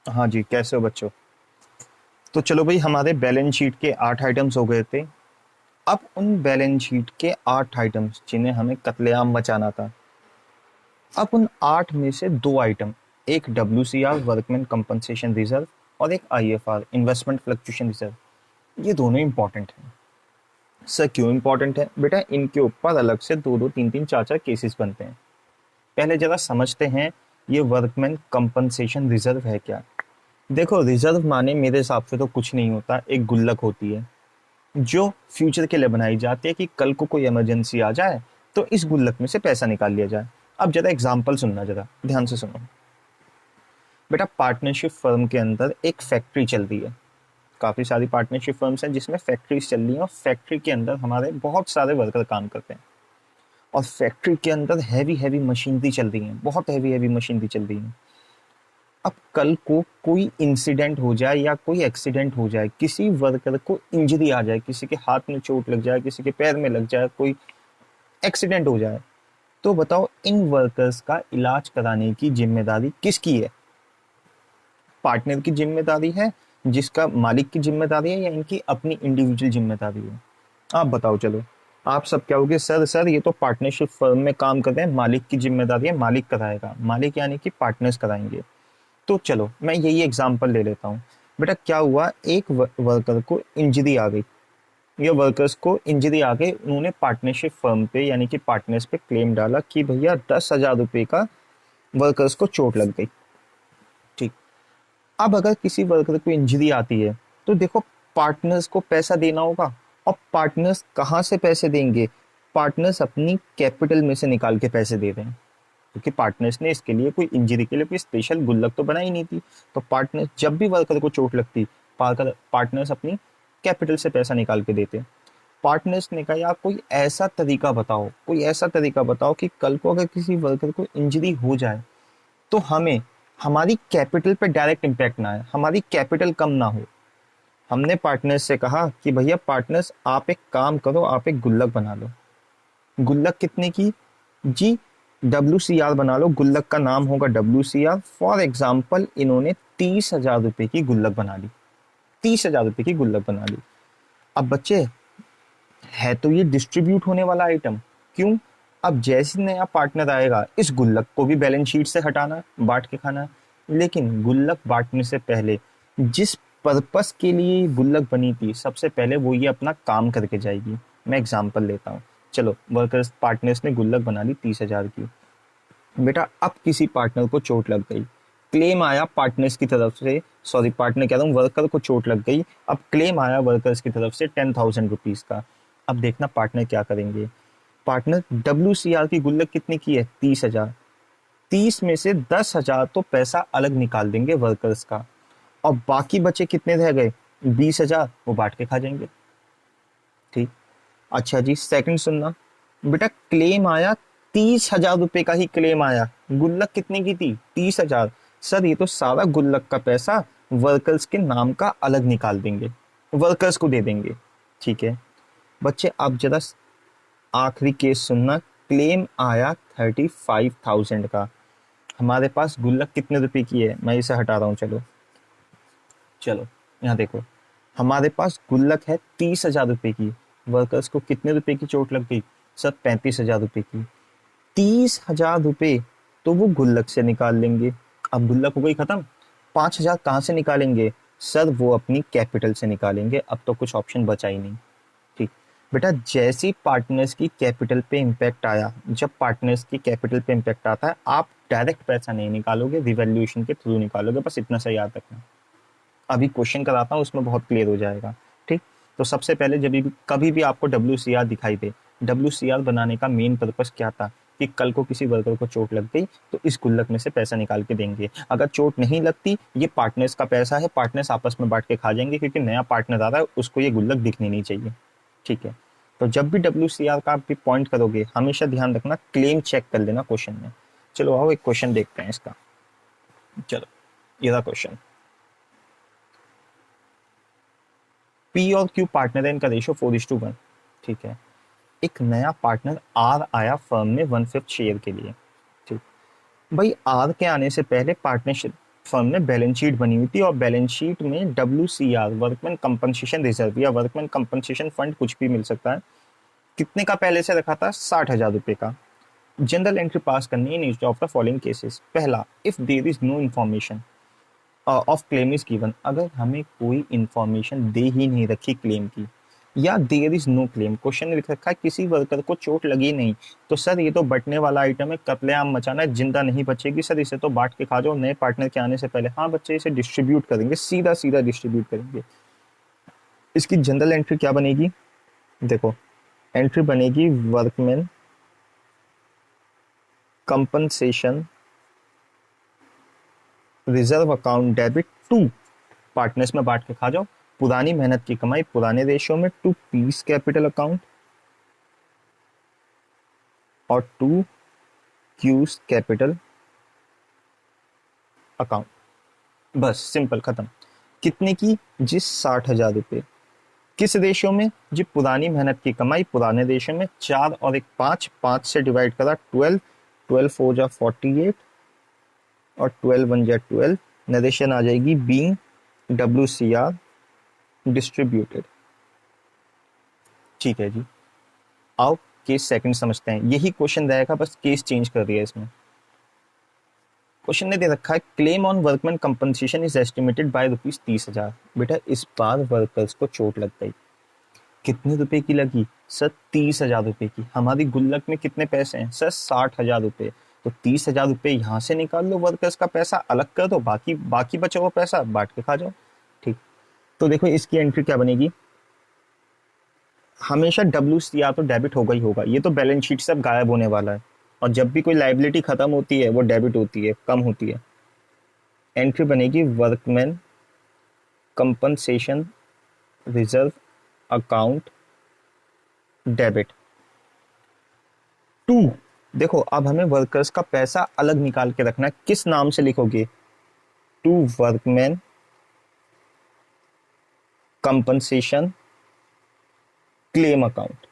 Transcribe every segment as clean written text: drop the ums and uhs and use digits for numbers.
हाँ जी, कैसे हो बच्चों? तो चलो भाई, हमारे बैलेंस शीट के 8 आइटम्स हो गए थे। अब उन बैलेंस शीट के 8 आइटम्स जिन्हें हमें कत्लेआम मचाना था, अब उन 8 में से 2 आइटम, एक WCR वर्कमैन कंपनसेशन रिजर्व और एक IFR इन्वेस्टमेंट फ्लक्चुएशन रिजर्व, ये दोनों इंपॉर्टेंट हैं। सर क्यों इंपॉर्टेंट है बेटा? इनके ऊपर अलग से दो दो तीन तीन चार चार केसेस बनते हैं। पहले जरा समझते हैं ये वर्कमैन कंपनसेशन रिजर्व है क्या। देखो, रिजर्व माने मेरे हिसाब से तो कुछ नहीं होता, एक गुल्लक होती है जो फ्यूचर के लिए बनाई जाती है कि कल को कोई इमरजेंसी आ जाए तो इस गुल्लक में से पैसा निकाल लिया जाए। अब जरा एग्जांपल सुनना, जरा ध्यान से सुनो बेटा। पार्टनरशिप फर्म के अंदर एक फैक्ट्री चल रही है। काफी सारी पार्टनरशिप फर्म्स हैं जिसमें फैक्ट्रीज चल रही हैं और फैक्ट्री के अंदर हमारे बहुत सारे वर्कर काम करते हैं। और फैक्ट्री के अंदर हैवी हैवी मशीनरी चल रही है, बहुत हैवी हैवी मशीनरी चल रही है। अब कल को कोई इंसिडेंट हो जाए या कोई एक्सीडेंट हो जाए, किसी वर्कर को इंजरी आ जाए, किसी के हाथ में चोट लग जाए, किसी के पैर में लग जाए, कोई एक्सीडेंट हो जाए, तो बताओ इन वर्कर्स का इलाज कराने की जिम्मेदारी किसकी है? पार्टनर की जिम्मेदारी है, जिसका मालिक की जिम्मेदारी है, या इनकी अपनी इंडिविजुअल जिम्मेदारी है? आप बताओ। चलो, आप सब क्या होगे? सर सर ये तो पार्टनरशिप फर्म में काम करते हैं, मालिक की जिम्मेदारी है, मालिक कराएगा। मालिक यानी कि पार्टनर्स कराएंगे। तो चलो मैं यही एग्जांपल ले लेता हूँ। बेटा क्या हुआ, एक वर्कर को इंजरी आ गई, या वर्कर्स को इंजरी आ गई, उन्होंने पार्टनरशिप फर्म पे यानी कि पार्टनर्स पे क्लेम डाला कि भैया 10,000 रुपये का वर्कर्स को चोट लग गई। ठीक। अब अगर किसी वर्कर को इंजरी आती है तो देखो, पार्टनर्स को पैसा देना होगा। और पार्टनर्स कहाँ से पैसे देंगे? पार्टनर्स अपनी कैपिटल में से निकाल के पैसे दे रहे हैं, क्योंकि पार्टनर्स ने इसके लिए कोई इंजरी के लिए कोई स्पेशल गुल्लक तो बनाई नहीं थी। तो पार्टनर जब भी वर्कर को चोट लगती, पार्टनर्स अपनी कैपिटल से पैसा निकाल के देते। पार्टनर्स ने कहा यार कोई ऐसा तरीका बताओ, कोई ऐसा तरीका बताओ कि कल को अगर किसी वर्कर को इंजरी हो जाए तो हमें हमारी कैपिटल पे डायरेक्ट इम्पैक्ट ना आए, हमारी कैपिटल कम ना हो। हमने पार्टनर्स से कहा कि भैया पार्टनर्स आप एक काम करो, आप एक गुल्लक बना लो। गुल्लक कितने की? जी, WCR बना लो। गुल्लक का नाम होगा WCR। फॉर एग्जाम्पल इन्होंने 30,000 रुपए की गुल्लक बना ली। 30,000 रुपए की गुल्लक बना ली। अब बच्चे, है तो ये डिस्ट्रीब्यूट होने वाला आइटम। क्यों? अब जैसे नया पार्टनर आएगा, इस गुल्लक को भी बैलेंस शीट से हटाना, बांट के खाना। लेकिन गुल्लक बांटने से पहले जिस पर्पस के लिए गुल्लक बनी थी, सबसे पहले वो ये अपना काम करके जाएगी। मैं एग्जांपल लेता हूँ। चलो, वर्कर्स पार्टनर्स ने गुल्लक बना ली 30,000 की। बेटा अब किसी पार्टनर को चोट लग गई, क्लेम आया पार्टनर्स की तरफ से, सॉरी पार्टनर कह रहा हूँ, वर्कर को चोट लग गई। अब क्लेम आया वर्कर्स की तरफ से 10,000 रुपीज का। अब देखना पार्टनर क्या करेंगे। पार्टनर WCR की गुल्लक कितने की है? 30,000। 30 में से 10,000 तो पैसा अलग निकाल देंगे वर्कर्स का, और बाकी बचे कितने रह गए? 20,000, वो बांट के खा जाएंगे। ठीक। अच्छा जी, सेकंड सुनना बेटा। क्लेम आया 30,000 रुपए का ही क्लेम आया। गुल्लक कितने की थी? 30,000। सर ये तो सारा गुल्लक का पैसा वर्कर्स के नाम का अलग निकाल देंगे, वर्कर्स को दे देंगे। ठीक है बच्चे, अब जरा आखिरी केस सुनना। क्लेम आया 35,000 का। हमारे पास गुल्लक कितने रुपए की है? मैं इसे हटा रहा हूँ। चलो चलो, यहाँ देखो, हमारे पास गुल्लक है 30,000 रुपए की। वर्कर्स को कितने रुपए की चोट लग गई? सर 35,000 रुपए की। 30,000 रुपए तो वो गुल्लक से निकाल लेंगे। अब गुल्लक हो गई खत्म। 5,000 कहाँ से निकालेंगे? सर वो अपनी कैपिटल से निकालेंगे। अब तो कुछ ऑप्शन बचा ही नहीं। ठीक। बेटा जैसे ही पार्टनर्स की कैपिटल पे इम्पैक्ट आया, जब पार्टनर्स की कैपिटल पे इम्पैक्ट आता है, आप डायरेक्ट पैसा नहीं निकालोगे, रिवैल्यूएशन के थ्रू निकालोगे। बस इतना सा याद रखना। अभी क्वेश्चन कराता हूँ, उसमें बहुत क्लियर हो जाएगा। ठीक। तो सबसे पहले जब भी कभी भी आपको WCR दिखाई दे, WCR बनाने का मेन पर्पस क्या था कि कल को किसी वर्कर को चोट लग गई तो इस गुल्लक में से पैसा निकाल के देंगे। अगर चोट नहीं लगती, ये पार्टनर्स का पैसा है, पार्टनर्स आपस में बांट के खा जाएंगे, क्योंकि नया पार्टनर आ रहा है, उसको ये गुल्लक दिखनी नहीं चाहिए। ठीक है। तो जब भी WCR का आप भी पॉइंट करोगे, हमेशा ध्यान रखना क्लेम चेक कर लेना क्वेश्चन में। चलो आओ एक क्वेश्चन देखते हैं इसका। चलो ये रहा क्वेश्चन। P और Q पार्टनर है, इनका रेशियो 4:1। ठीक है। एक नया पार्टनर R आया फर्म में 1/5 शेयर के लिए। ठीक। भाई R के आने से पहले पार्टनरशिप फर्म में बैलेंस शीट बनी हुई थी और बैलेंस शीट में WCR वर्कमैन कंपनसेशन रिजर्व या वर्कमैन कंपनसेशन फंड कुछ भी मिल सकता है, कितने का पहले से रखा था, 60,000 रुपए का। जनरल एंट्री पास करनी है in each of the following cases. पहला, if there is no information of claim is given, अगर हमें कोई इंफॉर्मेशन दे ही नहीं रखी क्लेम की, या there is no claim, question लिख रखा है किसी वर्कर को चोट लगी नहीं, तो सर ये तो बटने वाला आइटम है, कत्लेआम मचाना है, जिंदा नहीं बचेगी सर, इसे तो बांट के खा जाओ नए पार्टनर के आने से पहले। हाँ बच्चे, इसे डिस्ट्रीब्यूट करेंगे, सीधा सीधा डिस्ट्रीब्यूट करेंगे। इसकी जनरल एंट्री क्या बनेगी, देखो एंट्री बनेगी workman compensation reserve account debit to, partners में बांट के खा जाओ, पुरानी मेहनत की कमाई पुराने रेशियो में, टू पीस कैपिटल अकाउंट और टू क्यूज कैपिटल अकाउंट। बस सिंपल, खत्म। कितने की, जिस 60,000 रुपये, किस रेशियो में, जी पुरानी मेहनत की कमाई पुराने रेशियो में, 4 और 1 5, 5 से डिवाइड करा 12, 12 4 जा 48 और 12 1 जा 12, नरेशन आ जाएगी बीइंग WCR डिस्ट्रीब्यूटेड। ठीक है जी, आओ केस सेकंड समझते हैं। यही क्वेश्चन रहेगा, बस केस चेंज कर दिया इसमें। क्वेश्चन ने दे रखा है claim on workman compensation is estimated by ₹30,000। बेटा इस बार वर्कर्स को चोट लग गई, कितने रुपए की लगी सर, 30,000 रुपए की। हमारी गुल्लक में कितने पैसे हैं सर, 60,000 रुपए। तो 30,000 रुपए यहाँ से निकाल लो, वर्कर्स का पैसा अलग कर दो, बाकी बचा हुआ पैसा बांट के खा जाओ। ठीक, तो देखो इसकी एंट्री क्या बनेगी, हमेशा WCR तो डेबिट होगा ही होगा, ये तो बैलेंस शीट से अब गायब होने वाला है, और जब भी कोई लाइबिलिटी खत्म होती है वो डेबिट होती है, कम होती है। एंट्री बनेगी workman compensation reserve account debit to. देखो अब हमें वर्कर्स का पैसा अलग निकाल के रखना है, किस नाम से लिखोगे, to workman compensation claim account,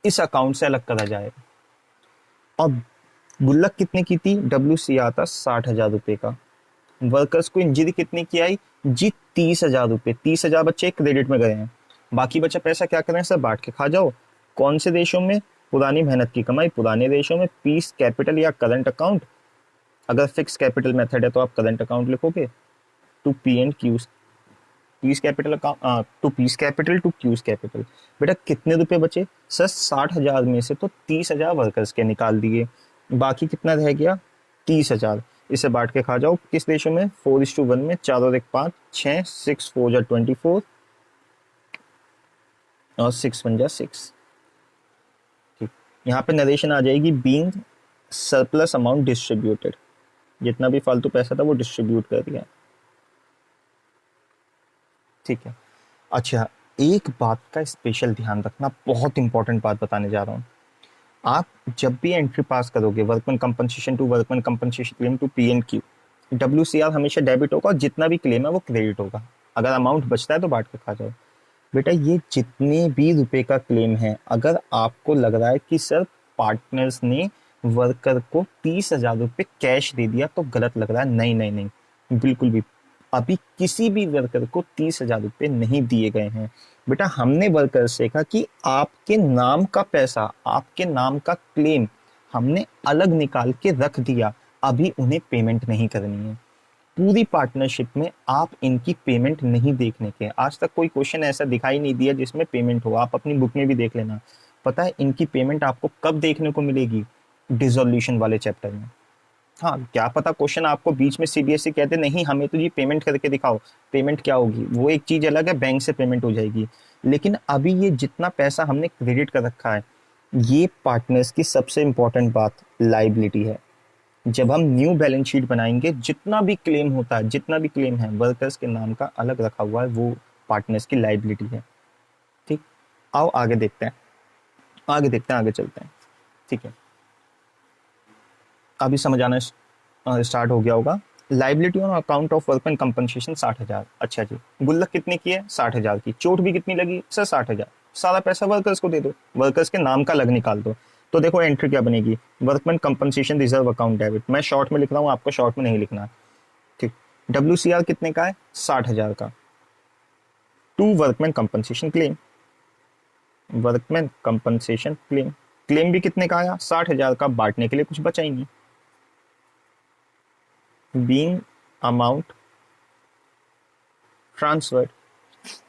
इस अकाउंट से अलग करा जाएगा। अब गुल्लक कितने की थी, WCR था 60,000 रुपए का, वर्कर्स को इंजरी कितने की आई जी, 30,000 रुपए, 30,000 बच्चे क्रेडिट में गए हैं, बाकी बचा पैसा क्या करें सर, बांट के खा जाओ। कौन से रेशो में, पुरानी मेहनत की कमाई पुराने रेशो में, पीस कैपिटल या करंट अकाउंट, अगर फिक्स कैपिटल मेथड है तो आप करंट अकाउंट लिखोगे, to P and Q's, P's capital account to P's capital to Q's capital. बेटा कितने रुपए बचे सर, 60,000 में से तो 30,000 वर्कर्स के निकाल दिए, बाकी कितना रह गया 30,000, इसे बांट के खा जाओ किस रेशो में, 4:1 में, 4 और 1 5, 6 6 4 जा 24 और 6 1 जा 6। ठीक, यहाँ पे नरेशन आ जाएगी बीइंग सरप्लस अमाउंट डिस्ट्रीब्यूटेड, जितना भी फालतू पैसा था वो डिस्ट्रीब्यूट कर दिया। ठीक है, अच्छा एक बात का स्पेशल ध्यान रखना, बहुत इंपॉर्टेंट बात बताने जा रहा हूँ। आप जब भी एंट्री पास करोगे workman compensation to workman compensation claim to P and Q, WCR हमेशा डेबिट होगा और जितना भी क्लेम है वो क्रेडिट होगा, अगर अमाउंट बचता है तो बांट के खा जाओ। बेटा ये जितने भी रुपए का क्लेम है, अगर आपको लग रहा है कि सर पार्टनर्स ने वर्कर को 30,000 रुपये कैश दे दिया तो गलत लग रहा है, नहीं नहीं नहीं, बिल्कुल भी अभी किसी भी वर्कर को 30,000 रुपये नहीं दिए गए हैं। बेटा हमने वर्कर से कहा कि आपके नाम का पैसा, आपके नाम का क्लेम हमने अलग निकाल के रख दिया, अभी उन्हें पेमेंट नहीं करनी है। पूरी पार्टनरशिप में आप इनकी पेमेंट नहीं देखने के, आज तक कोई क्वेश्चन ऐसा दिखाई नहीं दिया जिसमें पेमेंट हो, आप अपनी बुक में भी देख लेना। पता है इनकी पेमेंट आपको कब देखने को मिलेगी, डिसोल्यूशन वाले चैप्टर में। हाँ क्या पता क्वेश्चन आपको बीच में CBSE कहते नहीं हमें तो जी पेमेंट करके दिखाओ, पेमेंट क्या होगी वो एक चीज अलग है, बैंक से पेमेंट हो जाएगी, लेकिन अभी ये जितना पैसा हमने क्रेडिट कर रखा है, ये पार्टनर्स की सबसे इंपॉर्टेंट बात लाइबिलिटी है। जब हम न्यू बैलेंस शीट बनाएंगे, जितना भी क्लेम होता है, जितना भी क्लेम है वर्कर्स के नाम का अलग रखा हुआ है, वो पार्टनर्स की लाइबिलिटी है। ठीक, आओ आगे देखते हैं, आगे चलते हैं। ठीक है, अभी समझ आना स्टार्ट हो गया होगा। Liability on account of workman compensation 60,000। अच्छा जी, गुल्लक कितने की है, 60,000 की, चोट भी कितनी लगी सर, 60,000, सारा पैसा वर्कर्स को दे दो, वर्कर्स के नाम का अलग निकाल दो। तो देखो एंट्री क्या बनेगी, workman compensation reserve account debit, मैं शॉर्ट में लिख रहा हूँ, आपको शॉर्ट में नहीं लिखना। ठीक, WCR कितने का है? 60,000 का। To workman compensation claim, workman compensation claim, claim भी कितने का आया? 60,000 का। बांटने के लिए कुछ बचा ही नहीं। बीइंग अमाउंट ट्रांसफर्ड,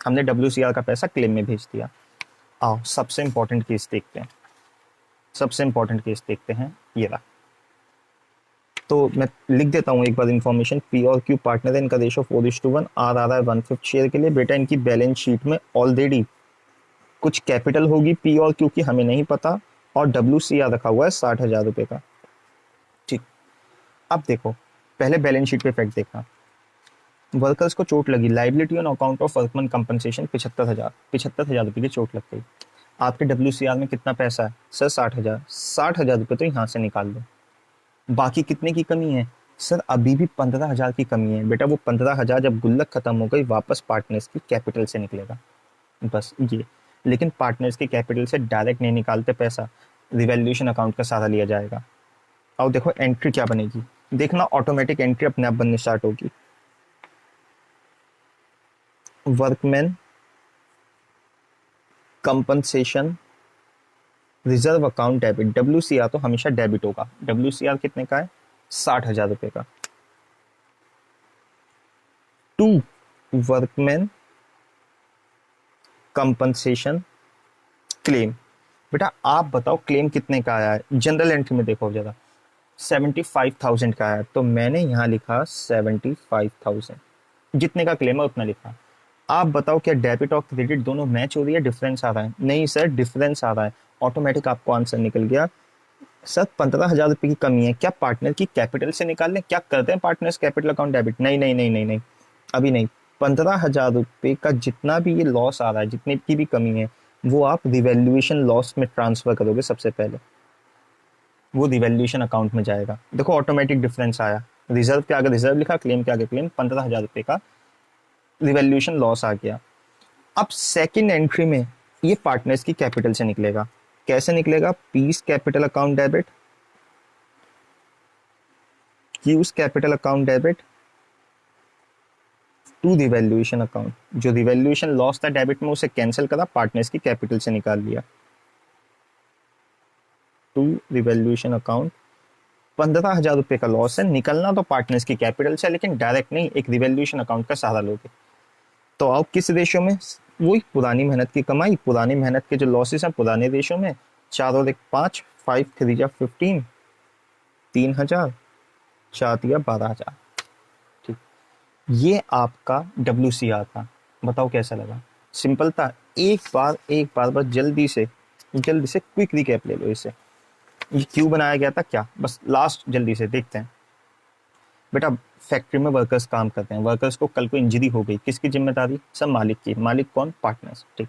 हमने WCR का पैसा क्लेम में भेज दिया। आओ सबसे इंपॉर्टेंट केस देखते हैं, सबसे इंपॉर्टेंट केस देखते हैं, ये रहा। तो मैं लिख देता हूँ एक बार इंफॉर्मेशन। पी और क्यू पार्टनर है, इनका रेशो 4:1, आर आ रहा है 1/5 शेयर के लिए। बेटा इनकी बैलेंस शीट में ऑलरेडी कुछ कैपिटल होगी पी और क्यू की, हमें नहीं पता, और WCR रखा हुआ है 60,000 रुपये का। ठीक, अब देखो पहले बैलेंस शीट पे इफेक्ट देखना। वर्कर्स को चोट लगी, liability on account of workman compensation 75,000 रुपये की चोट लग गई। आपके WCR में कितना पैसा है? सर 60,000। 60,000 रुपये तो यहाँ से निकाल दो। बाकी कितने की कमी है? सर अभी भी 15,000 की कमी है। बेटा वो 15,000 जब गुल्लक खत्म हो गई वापस पार्टनर्स की कैपिटल से निकलेगा, बस ये। लेकिन पार्टनर्स के कैपिटल से डायरेक्ट नहीं निकालते पैसा, रिवैल्यूएशन अकाउंट का सहारा लिया जाएगा। और देखो एंट्री क्या बनेगी, देखना ऑटोमेटिक एंट्री अपने आप बननी स्टार्ट होगी। Workman compensation reserve account debit, WCR तो हमेशा डेबिट होगा। WCR कितने का है? 60,000 रुपये का। टू वर्कमैन कंपनसेशन क्लेम, बेटा आप बताओ क्लेम कितने का आया है? जनरल एंट्री में देखो जरा, 75,000 का आया, तो मैंने यहाँ लिखा 75,000, जितने का क्लेम है उतना लिखा। आप बताओ क्या डेबिट और क्रेडिट दोनों मैच हो रही है, डिफरेंस आ रहा है? नहीं सर डिफरेंस आ रहा है। ऑटोमेटिक आपको आंसर निकल गया। सर 15,000 रुपये की कमी है, क्या पार्टनर की कैपिटल से निकाल लें? क्या करते हैं पार्टनर्स कैपिटल अकाउंट डेबिट? नहीं नहीं नहीं नहीं नहीं, अभी नहीं। 15,000 रुपये का जितना भी ये लॉस आ रहा है, जितने की भी कमी है, वो आप रिवैल्यूएशन लॉस में ट्रांसफर करोगे सबसे पहले, वो रिवैल्यूएशन अकाउंट में जाएगा। देखो ऑटोमेटिक डिफरेंस आया, रिजर्व के आगे रिजर्व लिखा, क्लेम के आगे क्लेम, 15,000 रुपये का रिवैल्यूएशन लॉस आ गया। अब सेकंड एंट्री में ये पार्टनर्स की कैपिटल से निकलेगा। कैसे निकलेगा? P's capital account debit, Q's capital account debit to revaluation account. जो रिवैल्यूएशन लॉस था डेबिट में उसे कैंसिल करा, पार्टनर्स की कैपिटल से निकाल लिया, टू रिवैल्यूएशन अकाउंट। 15,000 रुपये का लॉस है, निकलना तो पार्टनर्स की कैपिटल से, लेकिन डायरेक्ट नहीं, एक रिवैल्यूएशन अकाउंट का सहारा लोगे। तो आओ किस रेशियो में? वही पुरानी मेहनत की कमाई, पुरानी मेहनत के जो लॉसेस हैं पुराने रेशियो में। 4 और 1 5, 5 3 जा 15, 3,000, 4 दिया 12,000। ठीक, ये आपका WCR था। बताओ कैसा लगा? सिंपल था। एक बार बस जल्दी से क्विक रिकैप ले लो इसे। ये क्यों बनाया गया था, क्या, बस लास्ट जल्दी से देखते हैं। बेटा फैक्ट्री में वर्कर्स काम करते हैं, वर्कर्स को कल को इंजरी हो गई, किसकी जिम्मेदारी? सब मालिक की। मालिक कौन? पार्टनर्स। ठीक,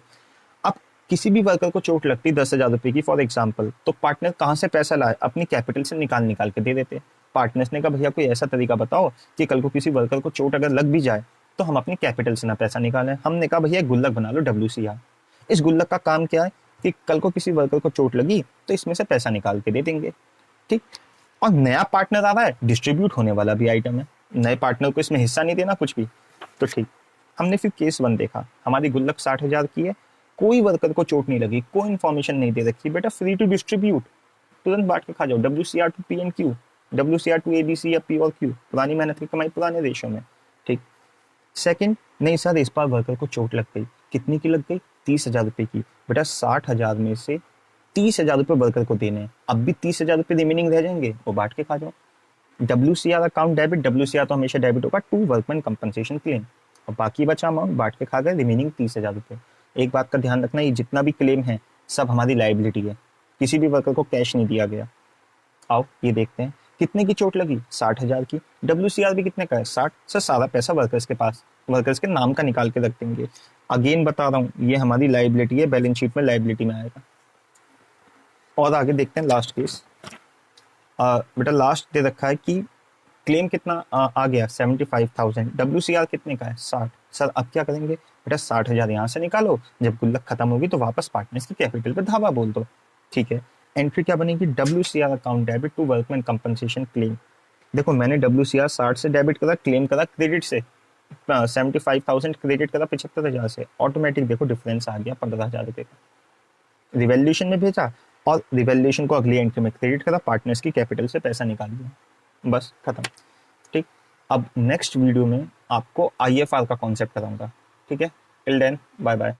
अब किसी भी वर्कर को चोट लगती 10,000 रुपये की फॉर एग्जाम्पल, तो पार्टनर कहाँ से पैसा लाए? अपनी कैपिटल से निकाल के दे देते। पार्टनर्स ने कहा भैया कोई ऐसा तरीका बताओ कि कल को किसी वर्कर को चोट अगर लग भी जाए तो हम अपनी कैपिटल से ना पैसा निकालें। हमने कहा भैया गुल्लक बना लो WCR। इस गुल्लक का काम क्या है कि कल को किसी वर्कर को चोट लगी तो इसमें से पैसा निकाल के दे देंगे। ठीक, और नया पार्टनर आ रहा है, डिस्ट्रीब्यूट होने वाला भी आइटम है, नए पार्टनर को इसमें हिस्सा नहीं देना कुछ भी। तो ठीक, हमने फिर केस 1 देखा, हमारी गुल्लक 60,000 की है, कोई वर्कर को चोट नहीं लगी, कोई इन्फॉर्मेशन नहीं दे रखी, बेटा फ्री टू डिस्ट्रीब्यूट, तुरंत बांट के खा जाओ। WCR to P and Q, WCR to ABC या P और Q, पुरानी मेहनत की कमाई पुराने देशों में। ठीक, सेकंड, नहीं सर इस बार वर्कर को चोट लग गई, कितनी की लग गई? 30,000 रुपये की। बेटा 60,000 में से 30,000 रुपये वर्कर को देने हैं, अब भी 30,000 रुपये रिमेनिंग रह जाएंगे, वो बांट के खा जाओ। WCR अकाउंट डेबिट, WCR तो हमेशा डेबिट होगा, टू वर्कमैन कंपनसेशन क्लेम, और बाकी बचा अमाउंट बांट के खा गए, रिमेनिंग 30,000 रुपये। एक बात का ध्यान रखना, ये जितना भी क्लेम है सब हमारी लाइबिलिटी है, किसी भी वर्कर को कैश नहीं दिया गया। आओ ये देखते हैं कितने की चोट लगी? 60,000 की। WCR भी कितने का है? 60। सर सारा पैसा वर्कर्स के पास, वर्कर्स के नाम का निकाल के रख देंगे। अगेन बता रहा हूँ ये हमारी लाइबिलिटी है, बैलेंस शीट में लाइबिलिटी में आएगा। और आगे देखते हैं लास्ट केस। बेटा लास्ट दे रखा है कि क्लेम कितना आ गया 75,000, WCR कितने का है? 60। सर अब क्या करेंगे? बेटा 60,000 यहाँ से निकालो, जब गुल्लक खत्म होगी तो वापस पार्टनर्स की कैपिटल पे धावा बोल दो। ठीक है, एंट्री क्या बनेगी? WCR account debit to workman compensation claim. देखो मैंने WCR 60 से डेबिट करा, क्लेम करा क्रेडिट से 75,000 क्रेडिट करा 75,000 से, ऑटोमेटिक देखो डिफरेंस आ गया 15,000 रुपये का। रिवैल्यूएशन में भेजा और रिवैल्यूएशन को अगली एंट्री में क्रेडिट करा, पार्टनर्स की कैपिटल से पैसा निकाल दिया, बस खत्म। ठीक, अब नेक्स्ट वीडियो में आपको IFR का कॉन्सेप्ट कराऊंगा। ठीक है, टिल देन बाय बाय।